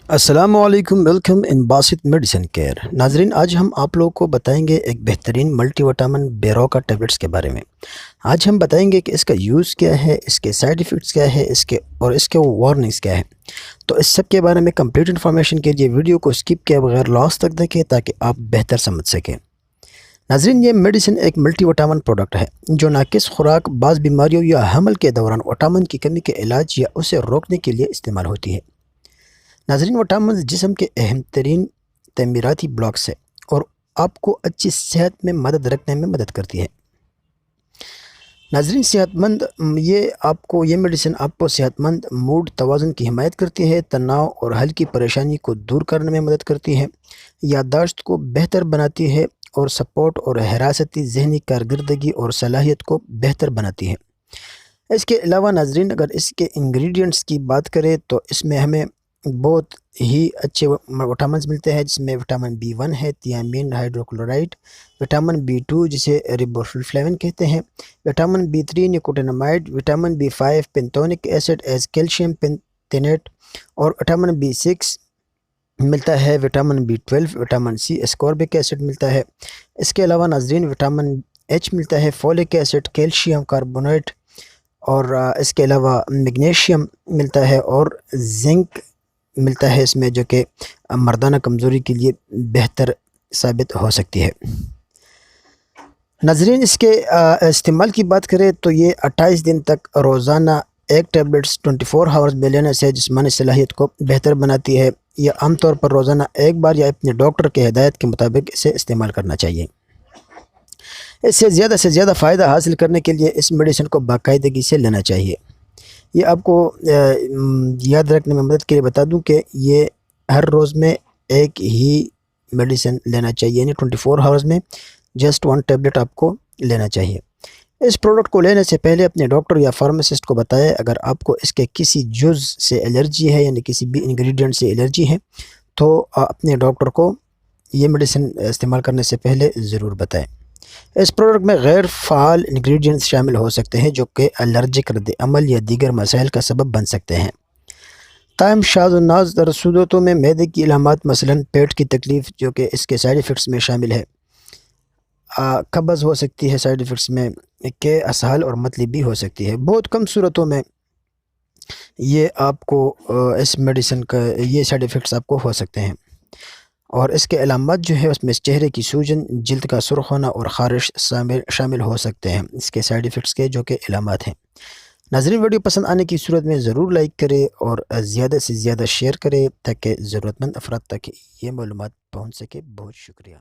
السلام علیکم، welcome in Basit medicine care. ناظرین، آج ہم آپ لوگوں کو بتائیں گے ایک بہترین ملٹی وٹامن بیروکا ٹیبلٹس کے بارے میں۔ آج ہم بتائیں گے کہ اس کا یوز کیا ہے، اس کے سائیڈ ایفیکٹس کیا ہے، اس کے وارننگس کیا ہے۔ تو اس سب کے بارے میں کمپلیٹ انفارمیشن کے لیے ویڈیو کو سکپ کیے بغیر لاسٹ تک دیکھیں تاکہ آپ بہتر سمجھ سکیں۔ ناظرین، یہ میڈیسن ایک ملٹی وٹامن پروڈکٹ ہے جو ناقص خوراک، بعض بیماریوں یا حمل کے دوران وٹامن کی کمی کے علاج یا اسے روکنے کے لیے استعمال ہوتی ہے۔ ناظرین، وٹامنز جسم کے اہم ترین تعمیراتی بلاکس ہے اور آپ کو اچھی صحت میں مدد رکھنے میں مدد کرتی ہے۔ ناظرین، یہ میڈیسن آپ کو صحت مند موڈ توازن کی حمایت کرتی ہے، تناؤ اور ہلکی پریشانی کو دور کرنے میں مدد کرتی ہے، یادداشت کو بہتر بناتی ہے اور سپورٹ اور حراستی ذہنی کارکردگی اور صلاحیت کو بہتر بناتی ہے۔ اس کے علاوہ ناظرین، اگر اس کے انگریڈینٹس کی بات کریں تو اس میں ہمیں بہت ہی اچھے وٹامنز ملتے ہیں، جس میں وٹامن B1 ہے، تیامین ہائیڈروکلورائڈ، وٹامن B2 جسے ریبوفلوین کہتے ہیں، vitamin B3 nicotinamide, vitamin B5 pantothenic acid as calcium pantothenate, اور وٹامن B6 ملتا ہے، vitamin B12، vitamin C ascorbic acid ملتا ہے۔ اس کے علاوہ ناظرین، وٹامن H ملتا ہے، فولک ایسڈ، کیلشیم کاربونیٹ، اور اس کے علاوہ میگنیشیم ملتا ہے اور زنک ملتا ہے اس میں، جو کہ مردانہ کمزوری کے لیے بہتر ثابت ہو سکتی ہے۔ ناظرین، اس کے استعمال کی بات کریں تو یہ 28 دن تک روزانہ ایک ٹیبلٹس 24 آورز میں لینے سے جسمانی صلاحیت کو بہتر بناتی ہے۔ یہ عام طور پر روزانہ ایک بار یا اپنے ڈاکٹر کے ہدایت کے مطابق اسے استعمال کرنا چاہیے۔ اس سے زیادہ فائدہ حاصل کرنے کے لیے اس میڈیسن کو باقاعدگی سے لینا چاہیے۔ یہ آپ کو یاد رکھنے میں مدد کے لیے بتا دوں کہ یہ ہر روز میں ایک ہی میڈیسن لینا چاہیے، یعنی 24 آورز میں جسٹ 1 ٹیبلٹ آپ کو لینا چاہیے۔ اس پروڈکٹ کو لینے سے پہلے اپنے ڈاکٹر یا فارماسسٹ کو بتائیں۔ اگر آپ کو اس کے کسی جز سے الرجی ہے، یعنی کسی بھی انگریڈینٹ سے الرجی ہے، تو اپنے ڈاکٹر کو یہ میڈیسن استعمال کرنے سے پہلے ضرور بتائیں۔ اس پروڈکٹ میں غیر فعال انگریڈینٹس شامل ہو سکتے ہیں جو کہ الرجک رد عمل یا دیگر مسائل کا سبب بن سکتے ہیں۔ تاہم شاذ و نادر در صورتوں میں معدے کی علامات، مثلا پیٹ کی تکلیف، جو کہ اس کے سائیڈ ایفیکٹس میں شامل ہے، قبض ہو سکتی ہے، سائیڈ ایفیکٹس میں کہ اسہال اور متلی بھی ہو سکتی ہے۔ بہت کم صورتوں میں یہ آپ کو اس میڈیسن کا یہ سائیڈ ایفیکٹس آپ کو ہو سکتے ہیں، اور اس کے علامات جو ہے اس میں چہرے کی سوجن، جلد کا سرخ ہونا اور خارش شامل ہو سکتے ہیں، اس کے سائیڈ ایفیکٹس کے جو کہ علامات ہیں۔ ناظرین، ویڈیو پسند آنے کی صورت میں ضرور لائک کریں اور زیادہ سے زیادہ شیئر کریں تاکہ ضرورت مند افراد تک یہ معلومات پہنچ سکے۔ بہت شکریہ۔